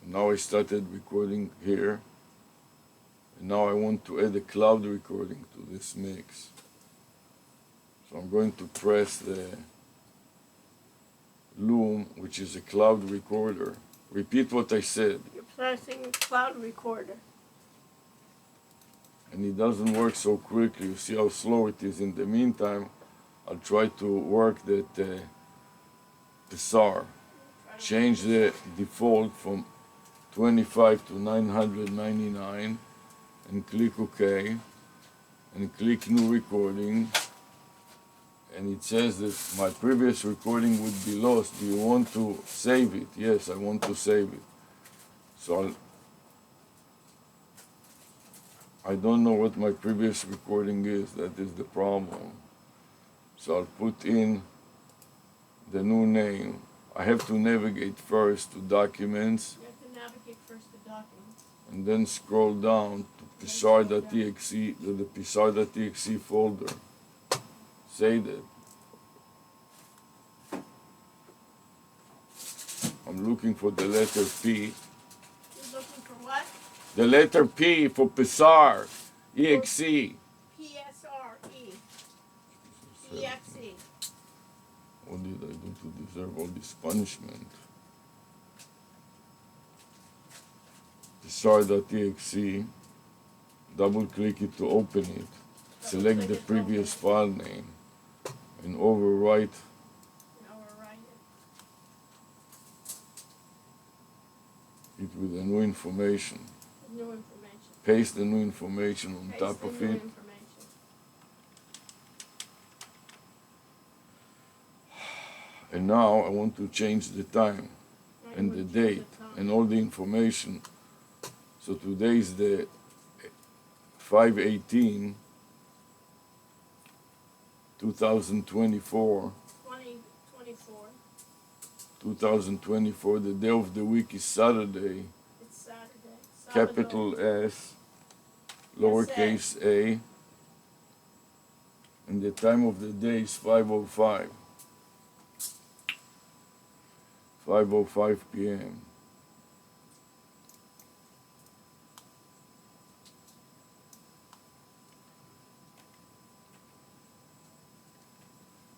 Now I started recording here, and now I want to add a cloud recording to this mix. So I'm going to press the Loom, which is a cloud recorder. Repeat what I said. You're pressing cloud recorder. And it doesn't work so quickly. You see how slow it is. In the meantime, I'll try to work that Psar. Change the default from 25 to 999 and click OK and click new recording, and it says that my previous recording would be lost. Do you want to save it? Yes, I want to save it. So I don't know what my previous recording is. That is the problem. So I'll put in the new name. I have to navigate first to Documents. You have to navigate first to Documents. And then scroll down to psar.txt, to the psar.txt folder. Say that. I'm looking for the letter P. You're looking for what? The letter P for Psar, exe. P-S-R-E. E-X-E. What did I do to deserve all this punishment? Psar.txt, double click it to open it, select the previous file name, and overwrite it with the new information. New information. Paste the new information on top of it. And now I want to change the time and the date and all the information. So today is the 5/18, 2024. 2024. The day of the week is Saturday. It's Saturday. Capital S, lowercase a, and the time of the day is 5:05. 5:05 p.m.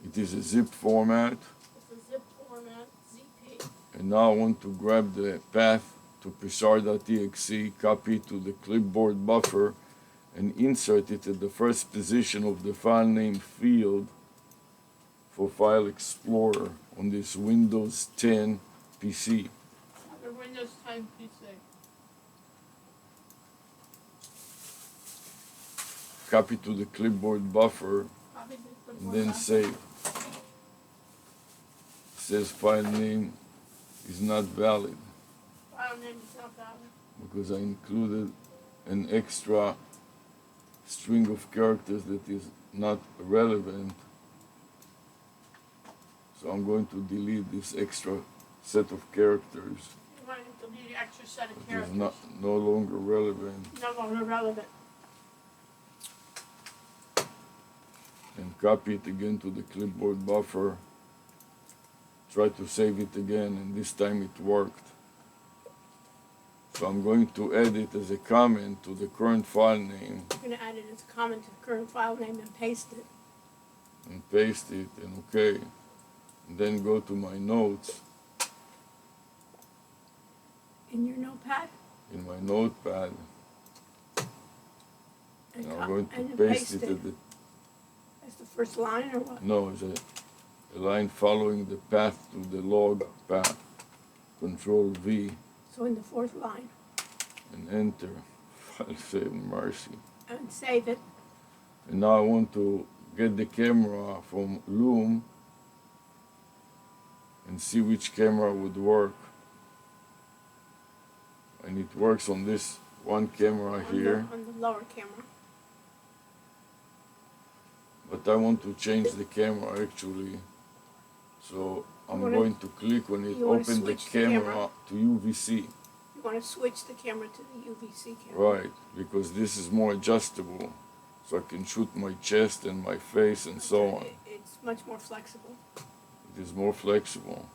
It is a zip format. It's a zip format, ZP. And now I want to grab the path to psar.txt, copy it to the clipboard buffer, and insert it at the first position of the file name field for File Explorer on this Windows 10 PC. The Windows 10 PC. Copy to the clipboard buffer, and then save. It says file name is not valid. File name is not valid. Because I included an extra string of characters that is not relevant. So I'm going to delete this extra set of characters. You want to delete the extra set of It characters. is no longer relevant. No longer relevant. And copy it again to the clipboard buffer. Try to save it again, and this time it worked. So I'm going to add it as a comment to the current file name. You're going to add it as a comment to the current file name and paste it. And paste it, and OK. And then go to my notes. In your notepad? In my notepad. And I'm going to paste it at the... As the first line or what? No, it's a line following the path to the log path. Control V. So in the fourth line. And enter. File save mercy. And save it. And now I want to get the camera from Loom and see which camera would work. And it works on this one camera here. On the lower camera. But I want to change the camera actually. So I'm going to click on it, open the camera to UVC. You want to switch the camera to the UVC camera. Right, because this is more adjustable. So I can shoot my chest and my face and so on. It's much more flexible. It is more flexible.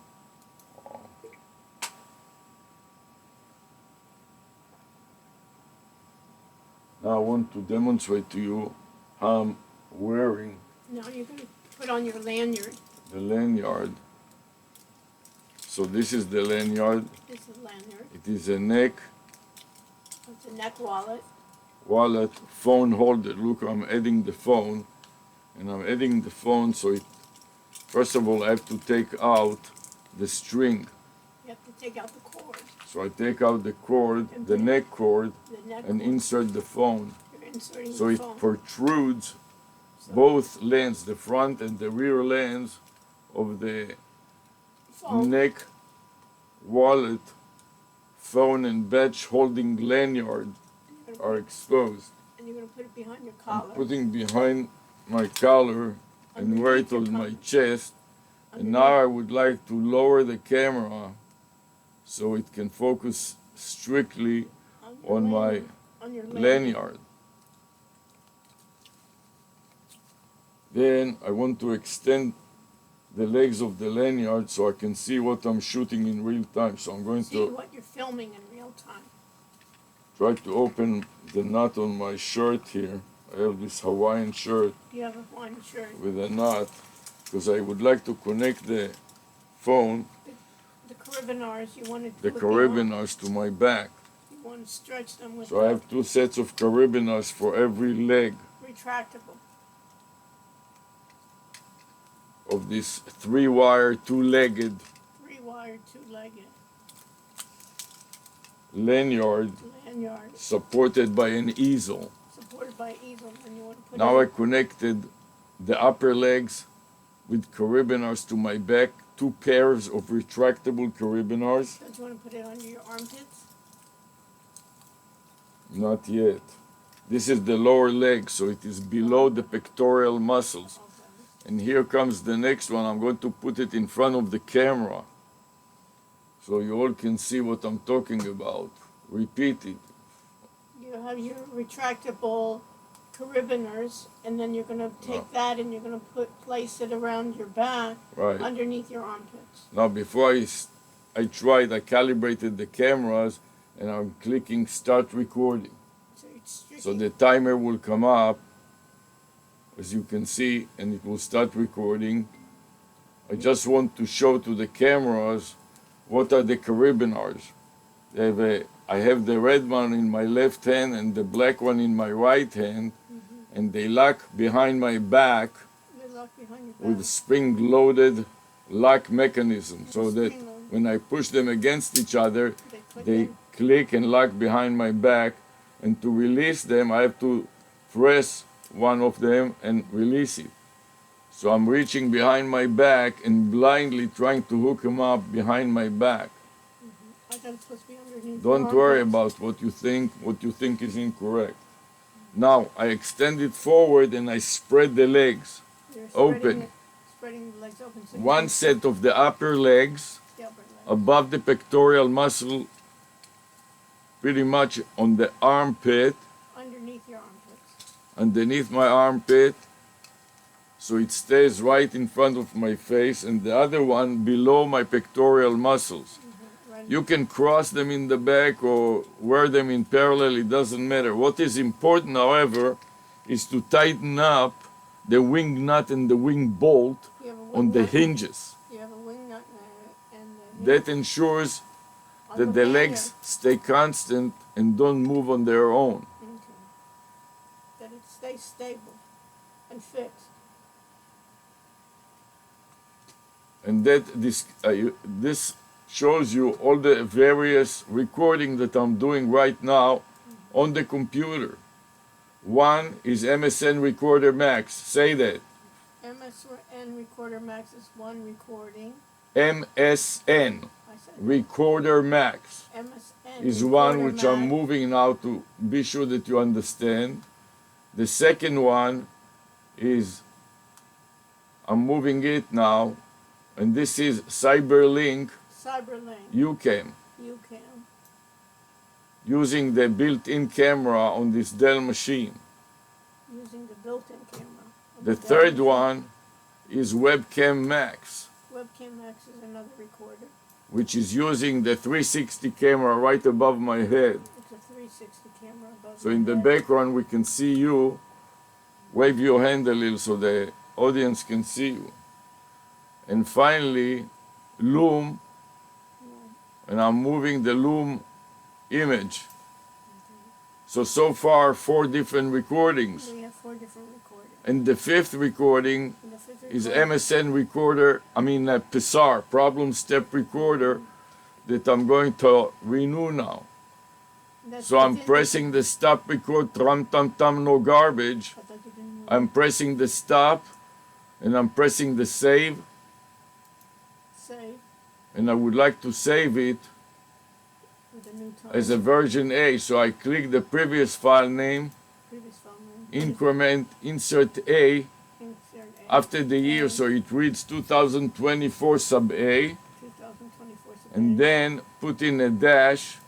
Now I want to demonstrate to you how I'm wearing Now you're going to put on your lanyard. the lanyard. So this is the lanyard. This is a lanyard. It is a neck It's a neck wallet. wallet, phone holder. Look, I'm adding the phone, and I'm adding the phone so it, first of all, I have to take out the string. You have to take out the cord. So I take out the cord, the neck cord, The neck and cord. insert the phone. You're inserting So the it phone. protrudes So both lands, the front and the rear lands of the phone. neck, wallet, phone, and badge holding lanyard You're are gonna exposed. put- And you're going to put it behind your I'm collar. putting behind my collar and wear it Underneath on your my collar. chest. And now I would like to lower the camera so it can focus strictly your on my lanyard. On your lanyard. Then I want to extend the legs of the lanyard so I can see what I'm shooting in real time. So I'm going See to what you're filming in real time. try to open the knot on my shirt here. I have this Hawaiian shirt You have a Hawaiian shirt. with a knot because I would like to connect the phone, The carabiners, you want to the put the arm- carabiners to my back. You want to stretch them with So I have 2 sets of carabiners for every leg retractable. of this 3-wire, 2-legged 3-wired, 2-legged lanyard lanyard supported by an easel. supported by easel. And you want to put Now I in connected the upper legs with carabiners to my back, 2 pairs of retractable carabiners. Don't you want to put it under your armpits? Not yet. This is the lower leg, so it is below the pectoral muscles. Okay. And here comes the next one. I'm going to put it in front of the camera so you all can see what I'm talking about. Repeat it. You have your retractable carabiners, and then you're going to take that and you're going to place it around your back, Right. underneath your armpits. Now before I tried, I calibrated the cameras and I'm clicking start recording. So it's strictly, So the timer will come up, as you can see, and it will start recording. I just want to show to the cameras what are the carabiners. I have the red one in my left hand and the black one in my right hand, and they lock behind my back they lock behind your back. with spring-loaded lock mechanism, so that Spring-loaded. when I push them against each other, They click they in. click and lock behind my back. And to release them, I have to press one of them and release it. So I'm reaching behind my back and blindly trying to hook them up behind my back. I thought it's supposed to be underneath Don't your worry armpits. about what you think is incorrect. Now I extend it forward and I spread the legs You're open. Spreading the legs open. So you One can set of the upper legs see the upper leg. above the pectoral muscle, pretty much on the armpit, Underneath your armpits. underneath my armpit, so it stays right in front of my face, and the other one below my pectoral muscles. Right. You can cross them in the back or wear them in parallel, it doesn't matter. What is important, however, is to tighten up the wing nut and the wing bolt You have a wing on the nut. hinges. You have a wing nut and the That ensures on that the lanyard. legs stay constant and don't move on their own. Okay. That it stays stable and fixed. And that this shows you all the various recording that I'm doing right now on the computer. One is MSN Recorder Max. Say that. MSN Recorder Max is one recording. MSN I said Recorder Max MSN is one Recorder which I'm Max. moving now to be sure that you understand. The second one is I'm moving it now, and this is CyberLink Cyberlink. UCam, UCam. using the built-in camera on this Dell machine. Using the built-in camera. on The Dell third machine. one is Webcam Max, Webcam Max is another recorder. which is using the 360 camera right above my head. It's a 360 camera above So in the background we can see you. Wave your hand a little so the audience can see you. And finally, loom, and I'm moving the loom image. So far 4 different recordings. We have 4 different recordings. And the 5th recording And the 5th is recording- MSN recorder, PSAR, problem step recorder, that I'm going to renew now. That's So I'm within- pressing the stop record, tram tam tam, no garbage. I thought you didn't know. I'm pressing the stop, and I'm pressing the save, Save and I would like to save it with a new time. as a version A. So I click the previous file name, Previous file name. increment, insert A, Insert A. after the year, so it reads 2024 sub A, 2024 today. and then put in a dash, Dash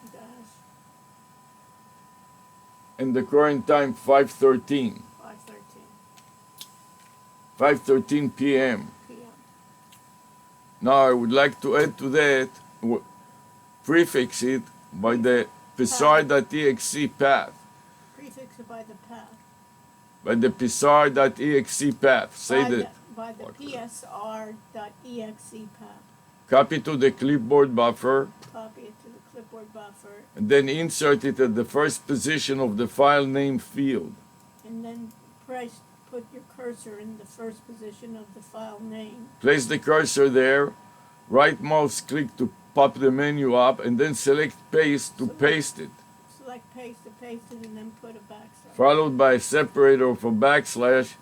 and the current time 5:13, 5:13 p.m. PM. Now I would like to add to that, prefix it by the psar.exe path, Prefix it by the path. by the psar.exe path. Say by that. The, by the psr.exe path. Copy to the clipboard buffer, Copy it to the clipboard buffer, and then insert it at the first position of the file name field. and then put your cursor in the first position of the file name. Place the cursor there, right mouse click to pop the menu up, and then select paste to paste it, Select paste to paste it, and then put a backslash. followed by a separator of a backslash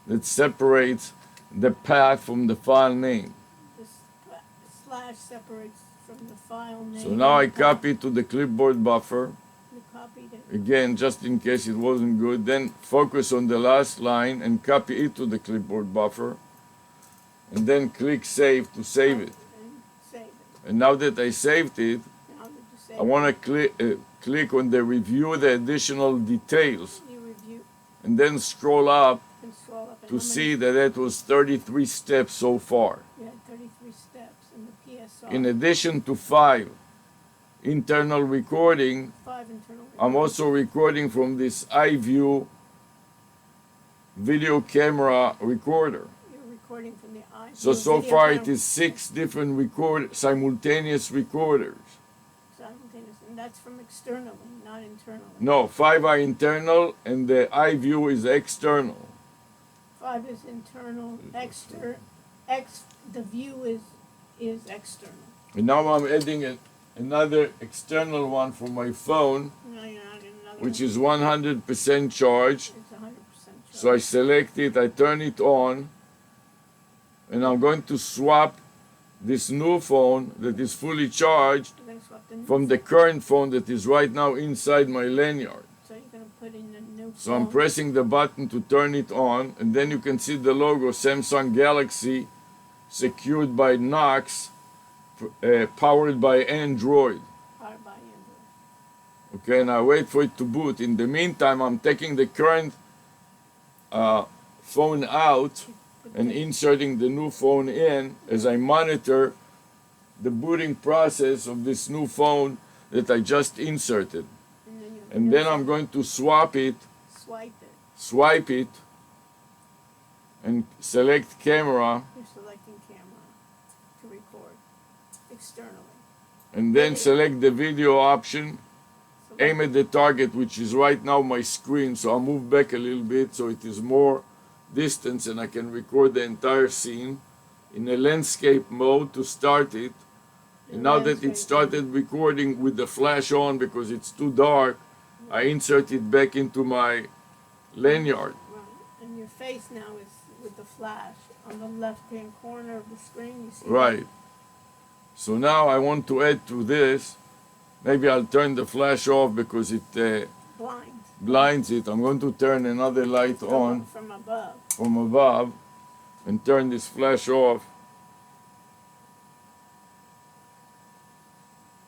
that separates the path from the file name. This slash separates from the file name. So now I and the path. copy to the clipboard buffer, You copied it. again, just in case it wasn't good, then focus on the last line and copy it to the clipboard buffer, and then click save to save it. And save it. And now that I saved it, Now that you save I want to click on the review the additional details, you review and then scroll up and scroll up. And to how many- see that it was 33 steps so far. You had 33 steps in the PSR. In addition to 5 internal recording, 5 internal. I'm also recording from this iView video camera recorder. You're recording from the eye. So video far it camera is 6 different simultaneous recorders. simultaneous, and that's from externally, not internally. No, 5 are internal and the iView is external. 5 is internal. The view is external. And now I'm adding another external one from my phone, Now you're adding another. which is 100% charged. It's 100% charged. So I select it, I turn it on, and I'm going to swap this new phone that is fully charged You're gonna swap the new from the current phone that is right now inside my lanyard. So you're gonna put in the new So I'm phone. pressing the button to turn it on, and then you can see the logo Samsung Galaxy, secured by Knox, powered by Android. Powered by Android. Okay, and I wait for it to boot. In the meantime, I'm taking the current phone out and inserting the new phone in as I monitor the booting process of this new phone that I just inserted. And then I'm going to swipe it. swipe it, and select camera, You're selecting camera to record externally. and then select the video option. Select Aim at the target, which is right now my screen, so I'll move back a little bit so it is more distance and I can record the entire scene in a landscape mode to start it. And now that it started recording with the flash on because it's too dark, I insert it back into my lanyard. Right, and your face now is with the flash on the left-hand corner of the screen. You see Right. So now I want to add to this. Maybe I'll turn the flash off because it blind blinds it. I'm going to turn another light on from above. from above and turn this flash off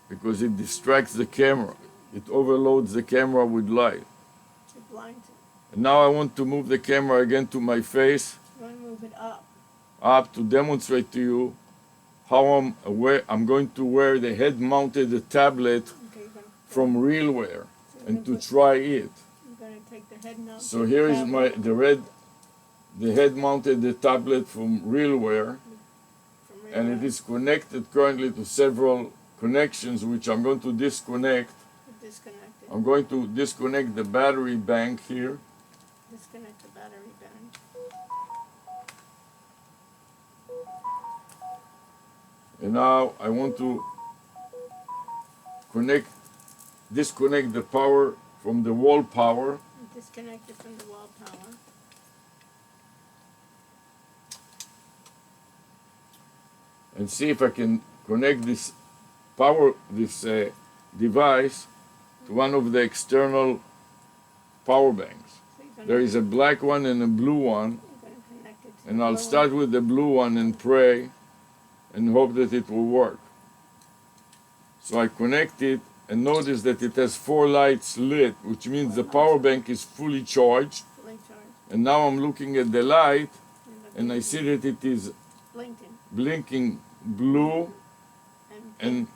because it distracts the camera. It overloads the camera with light. It blinds it. And now I want to move the camera again to my face, You want to move it up to demonstrate to you how I'm going to wear the head-mounted tablet Okay, you're gonna from Realware so you're and gonna to put- try it. You're take the head mounted. So here is the head mounted tablet from Realware, and it is connected currently to several connections which I'm going to disconnect. Disconnected. I'm going to disconnect the battery bank here. Disconnect the battery bank. And now I want to disconnect the power from the wall power. Disconnect it from the wall power. And see if I can connect this device to one of the external power banks. So There is a black one and a blue one, you're going to connect it to and the I'll blue start with the blue one and pray and hope that it will work. So I connect it and notice that it has 4 lights lit, which means the power bank is fully charged. fully charged. And now I'm looking at the light and I the see that it is blinking blinking blue and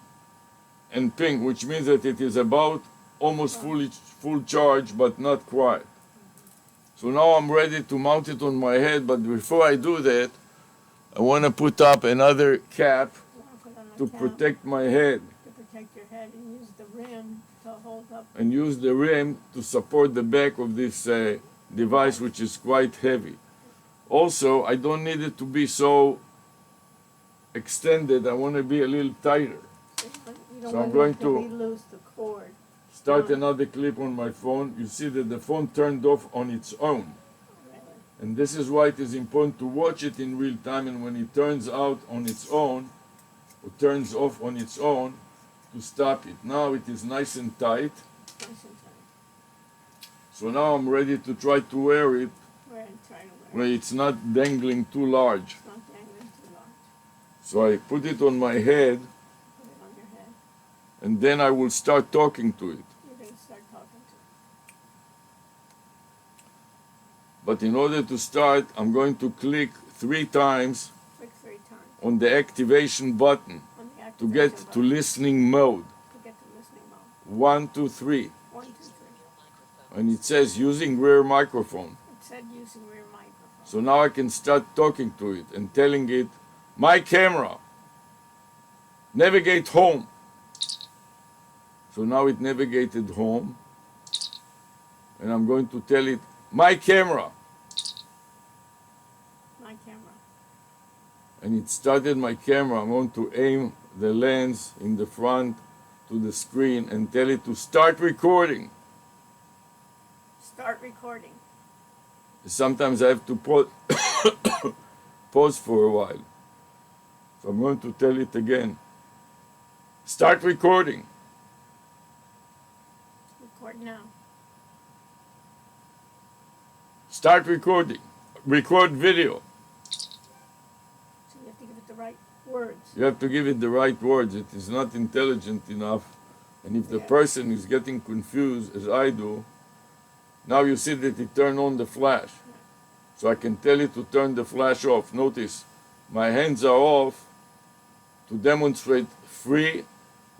and pink, which means that it is about almost full charge, but not quite. So now I'm ready to mount it on my head, but before I do that, I want to put up another cap to protect my head to protect your head and use the rim to hold up. and use the rim to support the back of this device, which is quite heavy. Also, I don't need it to be so extended. I want to be a little tighter. You don't So I'm want going it to be loose the cord. Start another clip on my phone. You see that the phone turned off on its own. And this is why it is important to watch it in real time, and when it turns out on its own, or turns off on its own, to stop it. Now it is nice and tight. Nice and tight. So now I'm ready to try to wear it where it's not dangling too large. It's not dangling too large. So I put it on my head, Put it on your head. and then I will start talking to it. You're going to start talking to it. But in order to start, I'm going to click 3 times Click 3 times on the activation button on the to activation get to button listening mode. to get to listening mode. 1, 2, 3. 1, 2, 3. And it says using rear microphone. It said using rear microphone. So now I can start talking to it and telling it, my camera, navigate home. So now it navigated home. And I'm going to tell it, my camera. My camera. And it started my camera. I'm going to aim the lens in the front to the screen and tell it to start recording. Start recording. Sometimes I have to pause for a while. So I'm going to tell it again. Start recording. Record now. Start recording. Record video. So you have to give it the right words. You have to give it the right words. It is not intelligent enough. And if the person is getting confused, as I do, now you see that it turned on the flash. So I can tell it to turn the flash off. Notice, my hands are off to demonstrate free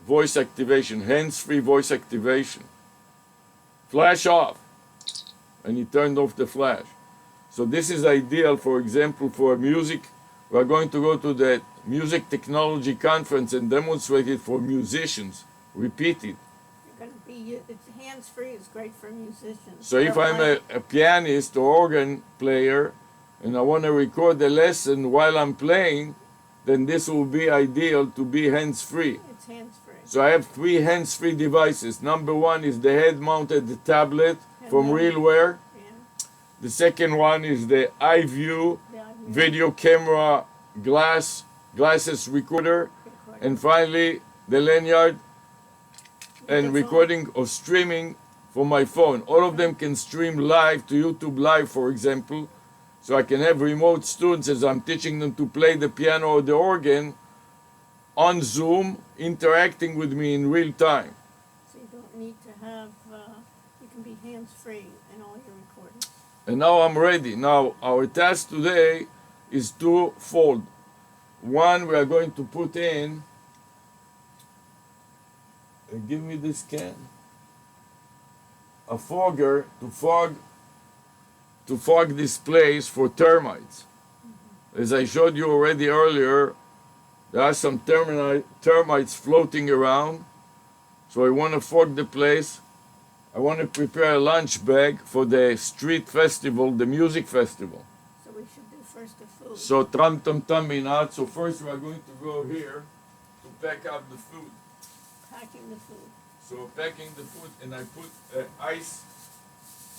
voice activation, hands-free voice activation. Flash off. And he turned off the flash. So this is ideal, for example, for music. We are going to go to the music technology conference and demonstrate it for musicians. Repeat it. You're going to be, it's hands-free, it's great for musicians. So if I'm a pianist or organ player and I want to record the lesson while I'm playing, then this will be ideal to be hands-free. It's hands-free. So I have 3 hands-free devices. Number 1 is the head-mounted tablet from Realware. Yeah. The second one is the iView video camera glasses recorder. And finally, the lanyard and recording or streaming for my phone. All of them can stream live to YouTube Live, for example. So I can have remote students as I'm teaching them to play the piano or the organ on Zoom, interacting with me in real time. So you don't need to have, you can be hands-free in all your recordings. And now I'm ready. Now our task today is twofold. One, we are going to put in, give me this can. a fogger to fog this place for termites. As I showed you already earlier, there are some termites floating around, so I want to fog the place. I want to prepare a lunch bag for the street festival, the music festival. So we should do first the food. So tram tam tam minat. So first we are going to go here to pack up the food. Packing the food. So packing the food, and I put ice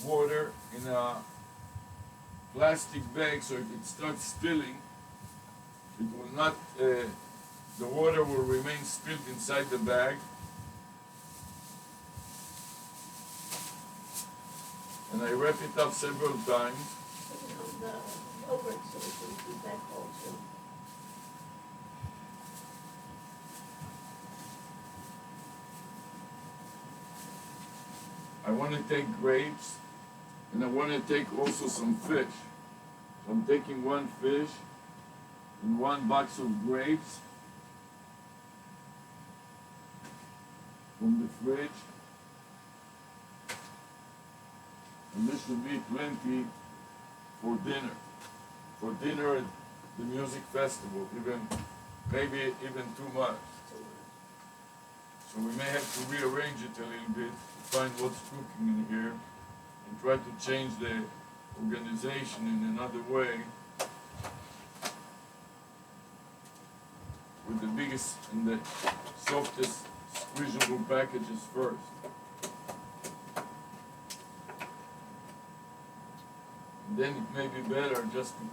water in a plastic bag, so if it starts spilling, it will not, the water will remain spilled inside the bag. And I wrap it up several times. Put it on the yogurt so we can keep that cold too. I want to take grapes, and I want to take also some fish. So I'm taking one fish and one box of grapes from the fridge. And this should be plenty for dinner. For dinner at the music festival, maybe even too much. So we may have to rearrange it a little bit to find what's cooking in here and try to change the organization in another way. With the biggest and the softest squeezable packages first. And then it may be better just to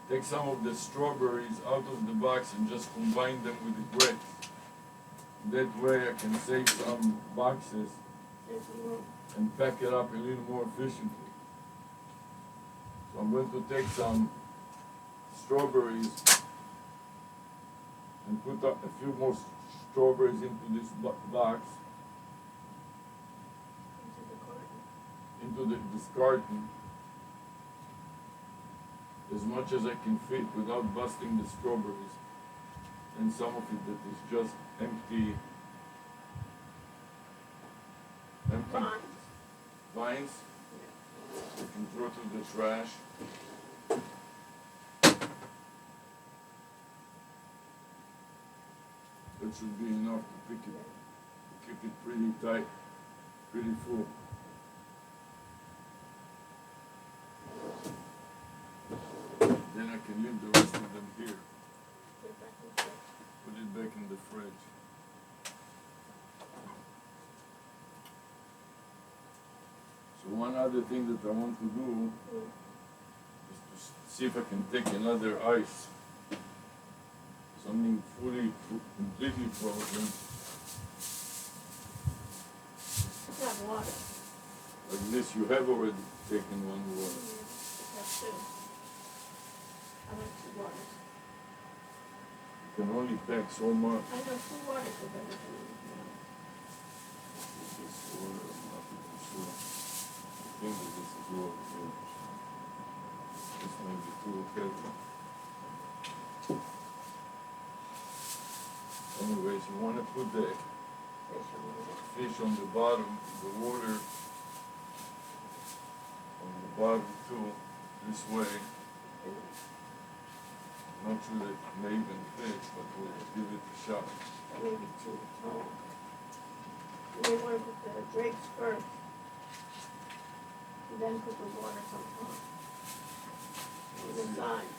take some of the strawberries out of the box and just combine them with the grapes. That way I can save some boxes and pack it up a little more efficiently. So I'm going to take some strawberries and put a few more strawberries into this box, into this carton, as much as I can fit without busting the strawberries, and some of it that is just empty vines. You can throw to the trash. That should be enough to keep it pretty tight, pretty full. Then I can leave the rest of them here. Put it back in the fridge. So one other thing that I want to do is to see if I can take another ice. Something completely frozen. Not water. Like this, you have already taken one water. That's two. I want 2 waters. You can only pack so much. I know 2 waters of everything. This water, I'm not even sure. I think that this is water here. This may be too heavy. Anyways, you want to put the fish on the bottom, the water on the bottom too, this way. I'm not sure that it may even fit, but we'll give it a shot. That may be too tall. You may want to put the grapes first, and then put the water on top. On the side.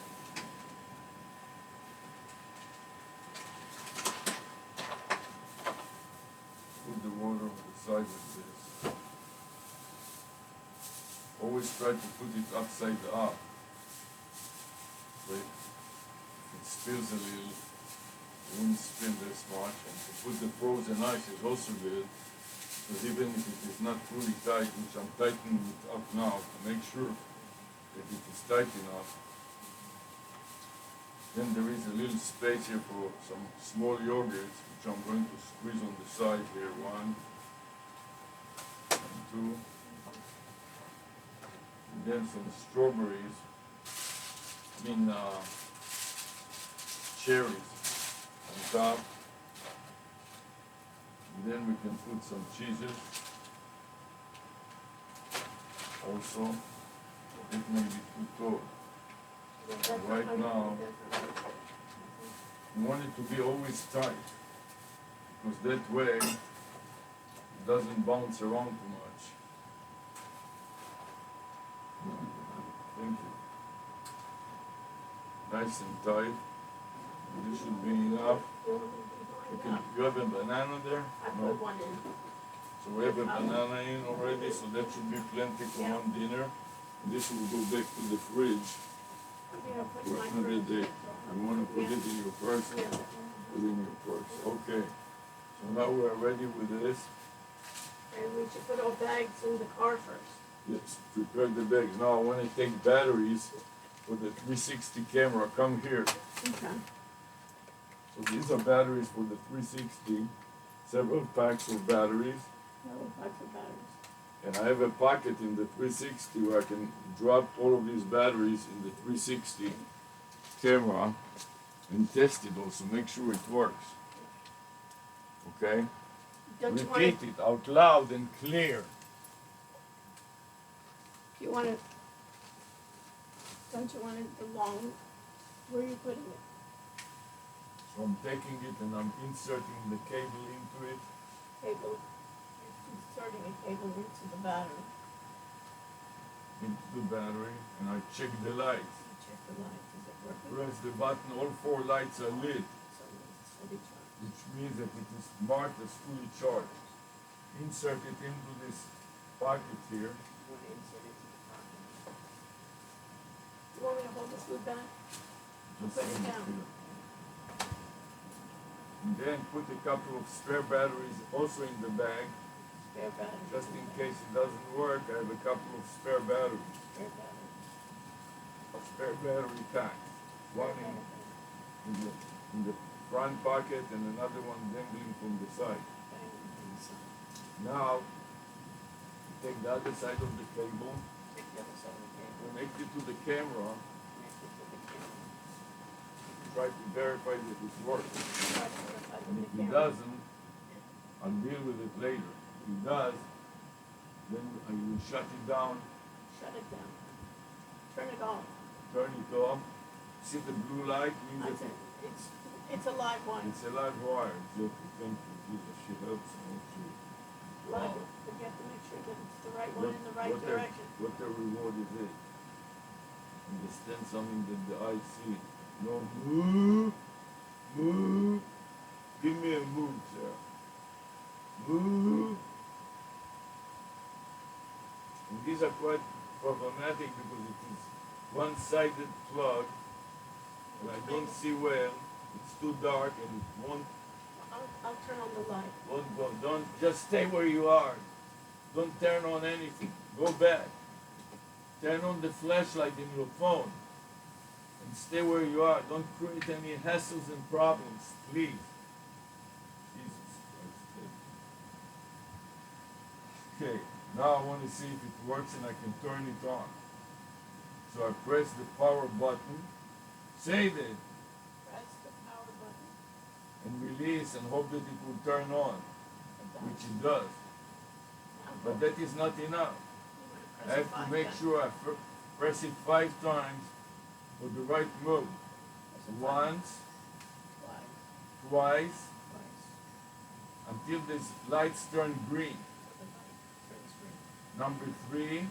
Put the water on the side like this. Always try to put it upside up. So if it spills a little, it won't spill this much. And to put the frozen ice is also good, because even if it is not fully tight, which I'm tightening it up now to make sure that it is tight enough, then there is a little space here for some small yogurts, which I'm going to squeeze on the side here. 1 and 2. And then some strawberries, cherries on top. And then we can put some cheeses. also. It may be too tall. Right now, you want it to be always tight, because that way it doesn't bounce around too much. Thank you. Nice and tight. This should be enough. You have a banana there? I No? put one in. So we have a banana in already, so that should be plenty for one dinner. And this will go back to the fridge Yeah, put for my another first. day. You want to put it in your purse? Put it in your purse. Okay. So now we're ready with this. And we should put our bags in the car first. Yes, prepare the bags. Now I want to take batteries for the 360 camera. Come here. Okay. So these are batteries for the 360. Several packs of batteries. Packs of batteries. And I have a pocket in the 360 where I can drop all of these batteries in the 360 camera and test it also, make sure it works. Okay? Don't you want Repeat it out loud and clear. if you want it, don't you want it the long, where are you putting it? So I'm taking it and I'm inserting the cable into it. Cable, inserting a cable into the battery. Into the battery, and I check the lights. You check the light, is it working? Press the button, all 4 lights are lit, So it's fully charged. which means that it is marked as fully charged. Insert it into this pocket here. You want to insert it to the pocket. You want me to hold this food back? Just Put it in down. here. And then put a couple of spare batteries also in the bag. Spare battery. Just in case it doesn't work, I have a couple of spare batteries. Spare battery. Spare battery packs. One in the front pocket and another one dangling from the side. Now, take the other side of the cable, Take the other side of the cable. connect it to the camera, Connect it to the camera. try to verify that it works. Try to verify And with if the it camera. doesn't, I'll deal with it later. If it does, then I will shut it down, Shut it down. Turn it off. turn it off. See the blue light means That's that it. It's a live one. it's a live wire. Exactly. Thank you. Jesus, she helps me. Live. But you have to make sure that it's the right one in the right direction. What the reward is it? Understand something that the eye see. No move, move. Give me a move, sir. Move. And these are quite problematic because it is one-sided plug, and I don't see well. It's too dark and it won't I'll turn on the light. go. Don't just stay where you are. Don't turn on anything. Go back. Turn on the flashlight in your phone and stay where you are. Don't create any hassles and problems, please. Jesus Christ. Okay, now I want to see if it works and I can turn it on. So I press the power button. Say that. Press the power button. And release and hope that it will turn on, which it does. Now But go. that is not enough. You I wanna press it have to 5 make times. sure I press it 5 times for the right move. Press it 5 Once, Twice. twice, Twice. until these lights turn green. So the light turns green. Number 3,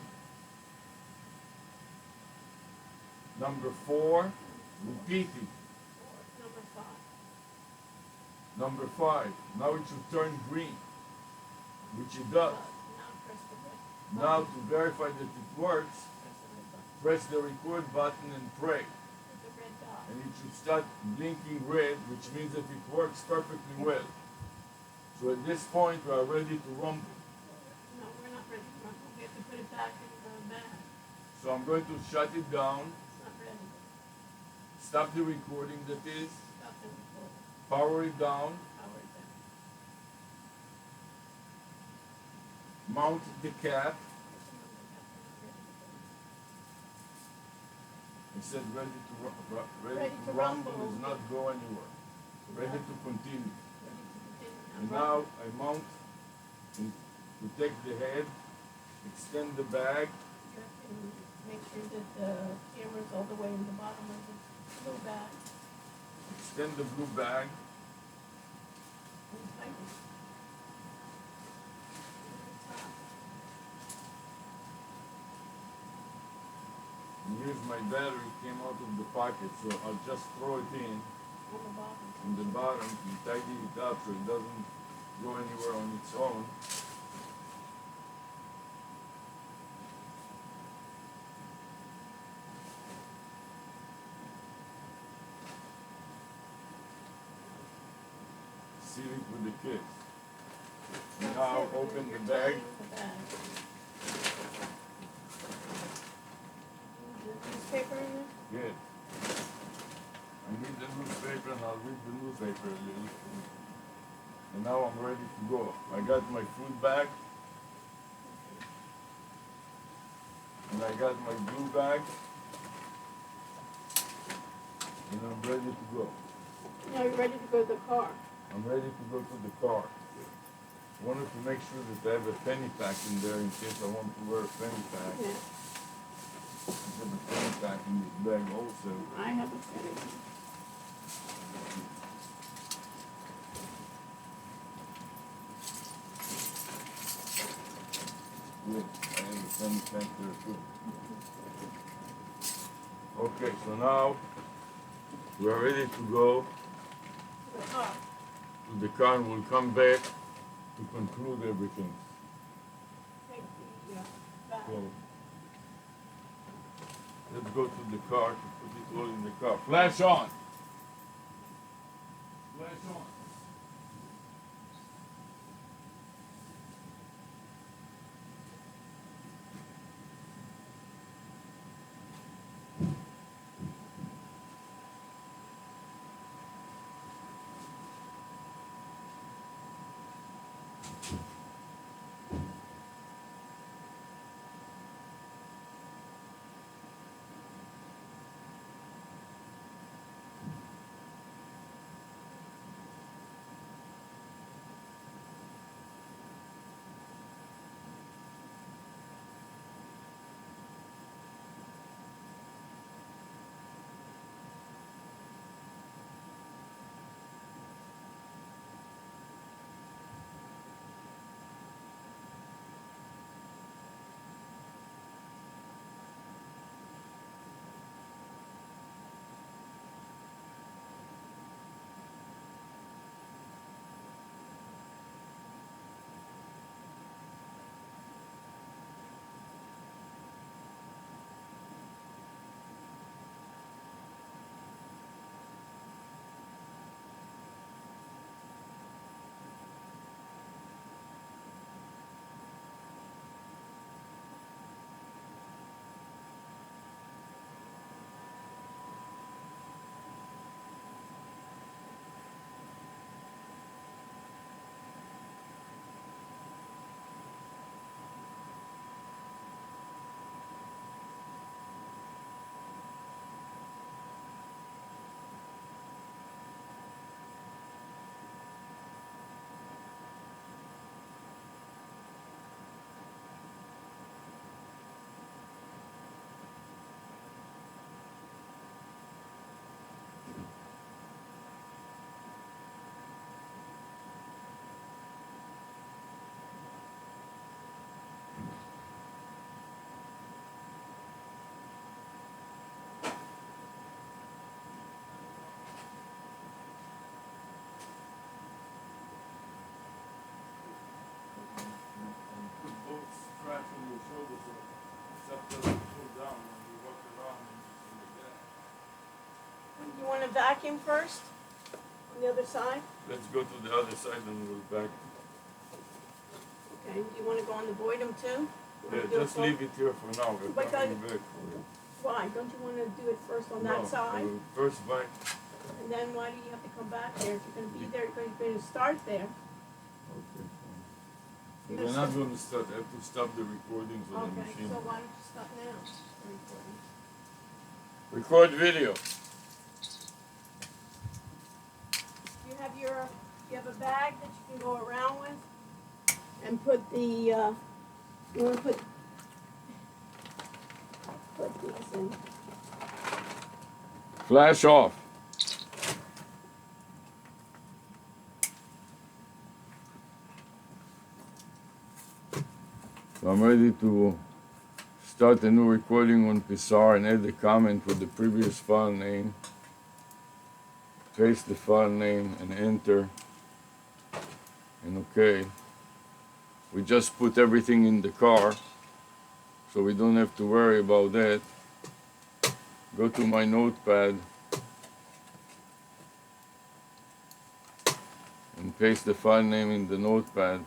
number 4, repeat it. Number 5. Number 5, now it should turn green, which it does. Now press the red. Now to verify that it works, Press the red button. press the record button and pray. With the red dot. And it should start blinking red, which means that it works perfectly well. So at this point, we are ready to rumble. No, we're not ready to rumble. We have to put it back in the bag. So I'm going to shut it down, It's not ready. stop the recording that is, Stop the recording. power it down, Power it down. mount the cap. It said ready to Ready to rumble rumble. does not go anywhere. Ready to continue. Ready to continue. And now I mount and protect the head, extend the bag, And make sure that the camera's all the way in the bottom of the blue bag. Extend the blue bag. And tighten it. At the top. And here's my battery, came out of the pocket, so I'll just throw it in On the bottom. the bottom and tidy it up so it doesn't go anywhere on its own. Seal it with the kiss. That's Now it. open You're the bag. tying the bag. The newspaper in there? Good. I need the newspaper and I'll read the newspaper a little. And now I'm ready to go. I got my food bag. And I got my blue bag. And I'm ready to go. Now you're ready to go to the car. I'm ready to go to the car. Wanted to make sure that I have a penny pack in there in case I want to wear a penny pack. Yeah. I have a penny pack in this bag also. I have a penny. Good. I have a penny pack there too. Okay, so now we are ready to go The car. to the car and we'll come back to conclude everything. Take the bag. So let's go to the car to put it all in the car. Flash on! Flash on! Put both straps on your shoulders so stuff doesn't pull down when you walk around and like that. You want to vacuum first? On the other side? Let's go to the other side and we'll back. Okay. Do you want to go on the Boydum too? You Yeah, wanna do it just for- leave it here for now. We're But coming back for it. Why? Don't you want to do it first on No, that side? First back. And then why do you have to come back there? If you're going to be there, you're going to start there. Okay, fine. You're We're gonna not stop- going to start. I have to stop the recordings on the Okay, machine. so why don't you stop now? The recording. Record video. You have a bag that you can go around with and put the, you want to put put these in. Flash off. So I'm ready to start a new recording on Pissar and add a comment with the previous file name. Paste the file name and enter. And okay. We just put everything in the car, so we don't have to worry about that. Go to my notepad and paste the file name in the notepad.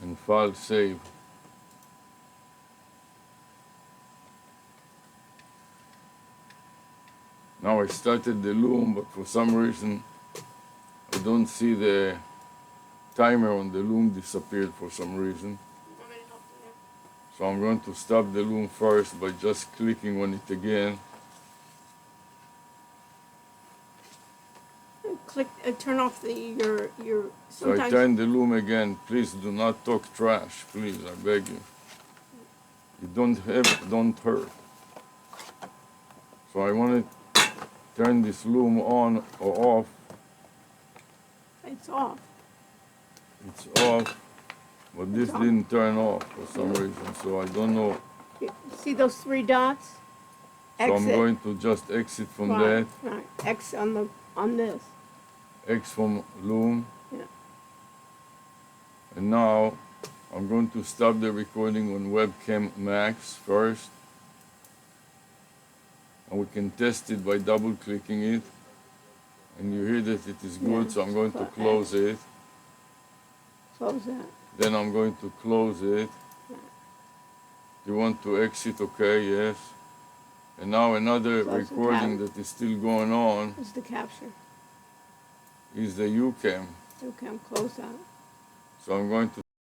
And file save. Now I started the loom, but for some reason I don't see the timer on the loom disappeared for some reason. So I'm going to stop the loom first by just clicking on it again. Click, turn off your. So I turn the loom again. Please do not talk trash, please, I beg you. You don't hurt. So I want to turn this loom on or off. It's off. It's off, but this didn't turn off for some reason, so I don't know. See those three dots? So I'm Exit. going to just exit from Right, that. right. X on this. X from loom. Yeah. And now I'm going to stop the recording on webcam max first. And we can test it by double clicking it. And you hear that it is good, Yeah, so I'm going to close it. Close that. Then I'm going to close it. You want to exit, okay, yes. And now another Close the recording that is still going on This is the capture. is the UCam. Okay, close that. So I'm going to